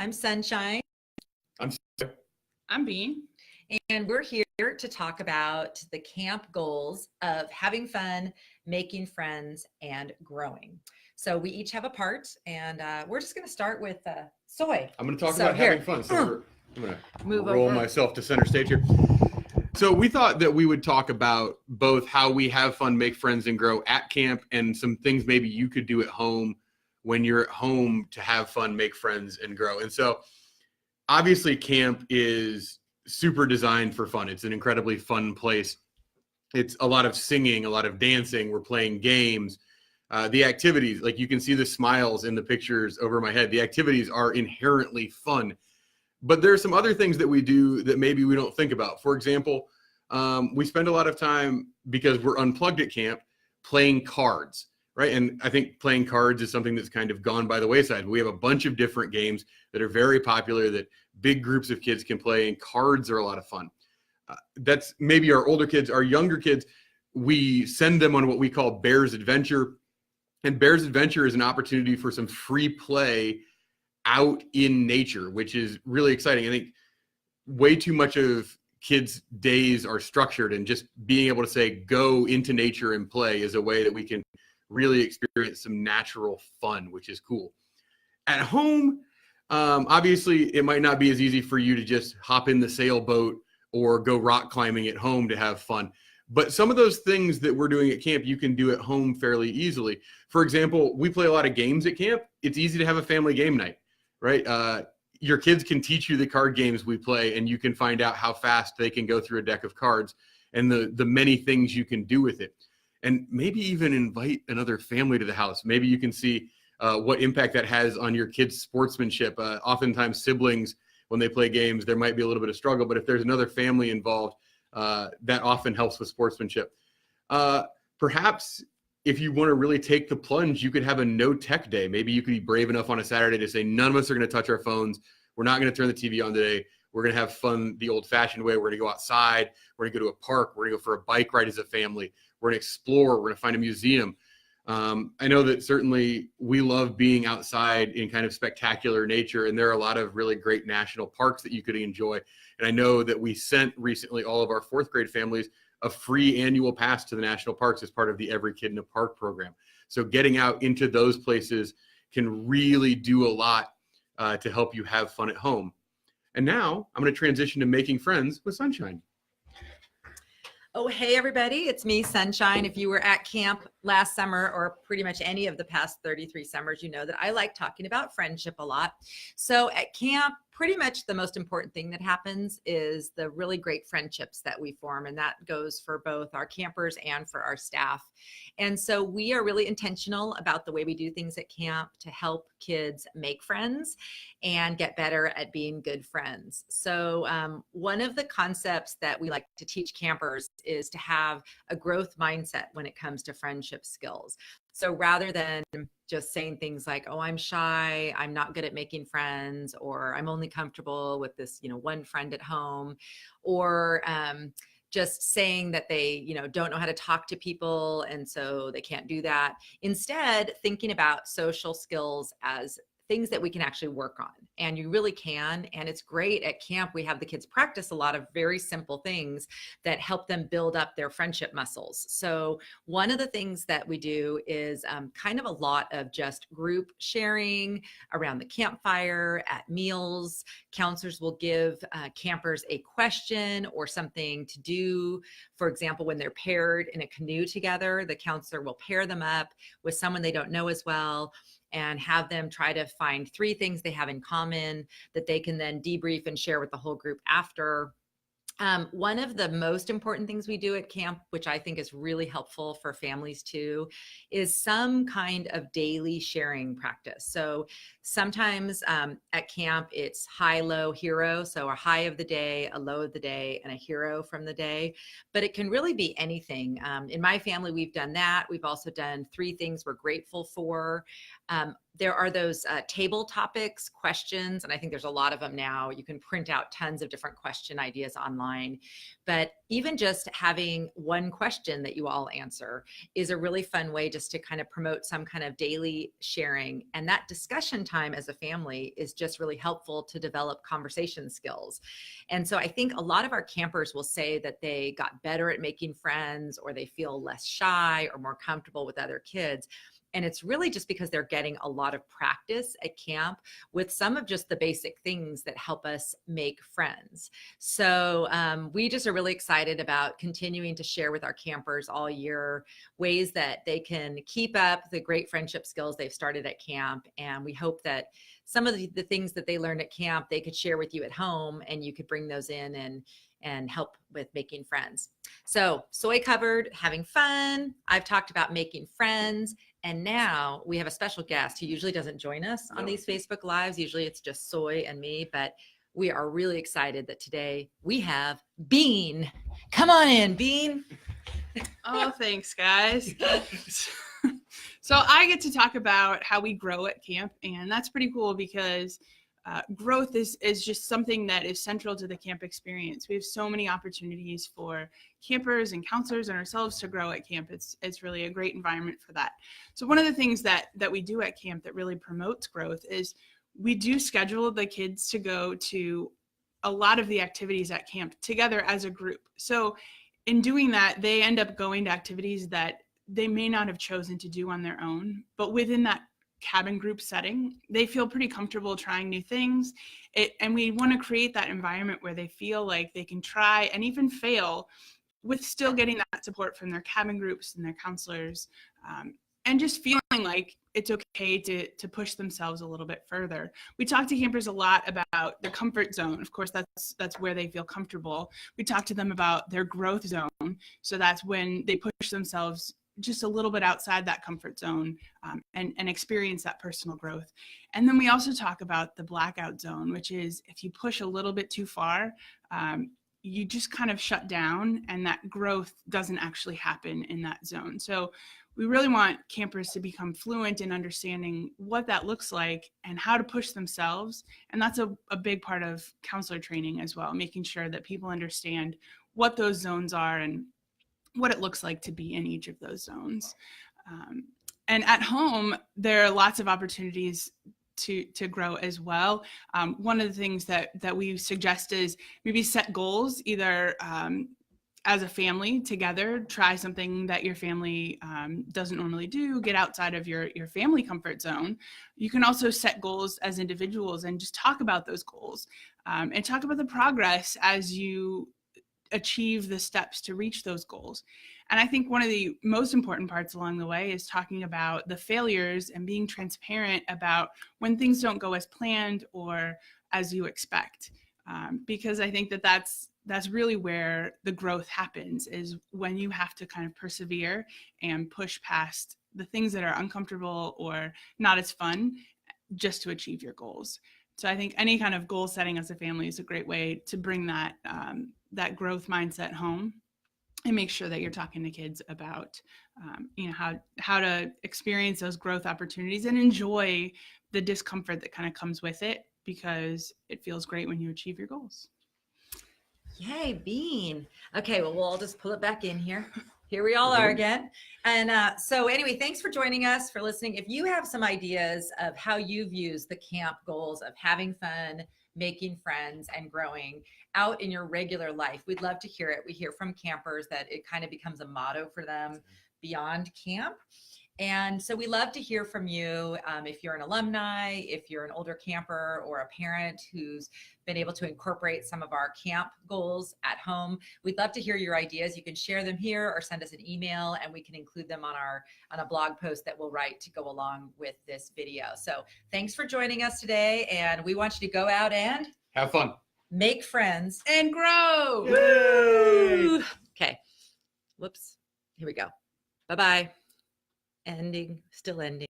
I'm Sunshine. I'm I'm Bean. And we're here to talk about the camp goals of having fun, making friends, and growing. So we each have a part, and we're just going to start with Soy. I'm going to talk about having fun. So I'm going to Move roll over. myself to center stage here. So we thought that we would talk about both how we have fun, make friends, and grow at camp, and some things maybe you could do at home when you're at home to have fun, make friends, and grow. And so obviously camp is super designed for fun. It's an incredibly fun place. It's a lot of singing, a lot of dancing. We're playing games. The activities, like you can see the smiles in the pictures over my head. The activities are inherently fun. But there are some other things that we do that maybe we don't think about. For example, we spend a lot of time, because we're unplugged at camp, playing cards, right? And I think playing cards is something that's kind of gone by the wayside. We have a bunch of different games that are very popular that big groups of kids can play, and cards are a lot of fun. That's maybe our older kids. Our younger kids, we send them on what we call Bears Adventure. And Bears Adventure is an opportunity for some free play out in nature, which is really exciting. I think way too much of kids' days are structured, and just being able to say, go into nature and play is a way that we can really experience some natural fun, which is cool. At home, obviously, it might not be as easy for you to just hop in the sailboat or go rock climbing at home to have fun. But some of those things that we're doing at camp, you can do at home fairly easily. For example, we play a lot of games at camp. It's easy to have a family game night, right? Your kids can teach you the card games we play, and you can find out how fast they can go through a deck of cards and the many things you can do with it. And maybe even invite another family to the house. Maybe you can see what impact that has on your kids' sportsmanship. Oftentimes siblings, when they play games, there might be a little bit of struggle, but if there's another family involved, that often helps with sportsmanship. Perhaps if you want to really take the plunge, you could have a no tech day. Maybe you could be brave enough on a Saturday to say, none of us are going to touch our phones. We're not going to turn the TV on today. We're going to have fun the old fashioned way. We're going to go outside. We're going to go to a park. We're going to go for a bike ride as a family. We're going to explore. We're going to find a museum. I know that certainly we love being outside in kind of spectacular nature, and there are a lot of really great national parks that you could enjoy. And I know that we sent recently all of our fourth grade families a free annual pass to the national parks as part of the Every Kid in a Park program. So getting out into those places can really do a lot to help you have fun at home. And now I'm going to transition to making friends with Sunshine. Oh, hey, everybody. It's me, Sunshine. If you were at camp last summer, or pretty much any of the past 33 summers, you know that I like talking about friendship a lot. So at camp, pretty much the most important thing that happens is the really great friendships that we form. And that goes for both our campers and for our staff. And so we are really intentional about the way we do things at camp to help kids make friends and get better at being good friends. So one of the concepts that we like to teach campers is to have a growth mindset when it comes to friendship skills. So rather than just saying things like, oh, I'm shy, I'm not good at making friends, or I'm only comfortable with this, one friend at home, or just saying that they, don't know how to talk to people and so they can't do that. Instead, thinking about social skills as things that we can actually work on, and you really can. And it's great at camp. We have the kids practice a lot of very simple things that help them build up their friendship muscles. So one of the things that we do is kind of a lot of just group sharing around the campfire, at meals. Counselors will give campers a question or something to do. For example, when they're paired in a canoe together, the counselor will pair them up with someone they don't know as well, and have them try to find 3 things they have in common that they can then debrief and share with the whole group after. One of the most important things we do at camp, which I think is really helpful for families too, is some kind of daily sharing practice. So sometimes at camp, it's high, low, hero. So a high of the day, a low of the day, and a hero from the day. But it can really be anything. In my family, we've done that. We've also done 3 things we're grateful for. there are those table topics, questions, and I think there's a lot of them now. You can print out tons of different question ideas online, but even just having one question that you all answer is a really fun way just to kind of promote some kind of daily sharing. And that discussion time as a family is just really helpful to develop conversation skills. And so I think a lot of our campers will say that they got better at making friends, or they feel less shy or more comfortable with other kids. And it's really just because they're getting a lot of practice at camp with some of just the basic things that help us make friends. So we just are really excited about continuing to share with our campers all year ways that they can keep up the great friendship skills they've started at camp. And we hope that some of the things that they learned at camp, they could share with you at home, and you could bring those in and help with making friends. So Soy covered having fun. I've talked about making friends. And now we have a special guest who usually doesn't join us on these Facebook Lives. Usually it's just Soy and me, but we are really excited that today we have Bean. Come on in, Bean. Oh, thanks, guys. So I get to talk about how we grow at camp, and that's pretty cool because growth is just something that is central to the camp experience. We have so many opportunities for campers and counselors and ourselves to grow at camp. It's really a great environment for that. So one of the things that we do at camp that really promotes growth is we do schedule the kids to go to a lot of the activities at camp together as a group. So in doing that, they end up going to activities that they may not have chosen to do on their own, but within that cabin group setting, they feel pretty comfortable trying new things. And we want to create that environment where they feel like they can try and even fail with still getting that support from their cabin groups and their counselors, and just feeling like it's okay to push themselves a little bit further. We talk to campers a lot about their comfort zone. Of course, that's where they feel comfortable. We talk to them about their growth zone. So that's when they push themselves just a little bit outside that comfort zone, and experience that personal growth. And then we also talk about the blackout zone, which is if you push a little bit too far, you just kind of shut down, and that growth doesn't actually happen in that zone. So we really want campers to become fluent in understanding what that looks like and how to push themselves. And that's a big part of counselor training as well, making sure that people understand what those zones are and what it looks like to be in each of those zones. And at home, there are lots of opportunities to grow as well. One of the things that we suggest is maybe set goals, either as a family together, try something that your family doesn't normally do, get outside of your family comfort zone. You can also set goals as individuals and just talk about those goals, and talk about the progress as you achieve the steps to reach those goals. And I think one of the most important parts along the way is talking about the failures and being transparent about when things don't go as planned or as you expect. Because I think that's really where the growth happens, is when you have to kind of persevere and push past the things that are uncomfortable or not as fun just to achieve your goals. So I think any kind of goal setting as a family is a great way to bring that that growth mindset home, and make sure that you're talking to kids about how to experience those growth opportunities and enjoy the discomfort that kind of comes with it, because it feels great when you achieve your goals. Yay, Bean. Okay, well, we'll just pull it back in here. Here we all are again. And so anyway, thanks for joining us, for listening. If you have some ideas of how you've used the camp goals of having fun, making friends, and growing out in your regular life, we'd love to hear it. We hear from campers that it kind of becomes a motto for them beyond camp. And so we love to hear from you. If you're an alumni, if you're an older camper or a parent who's been able to incorporate some of our camp goals at home, we'd love to hear your ideas. You can share them here or send us an email, and we can include them on a blog post that we'll write to go along with this video. So thanks for joining us today, and we want you to go out and Have fun. make friends And grow. Woo! Okay. Whoops. Here we go. Bye-bye. Ending, still ending.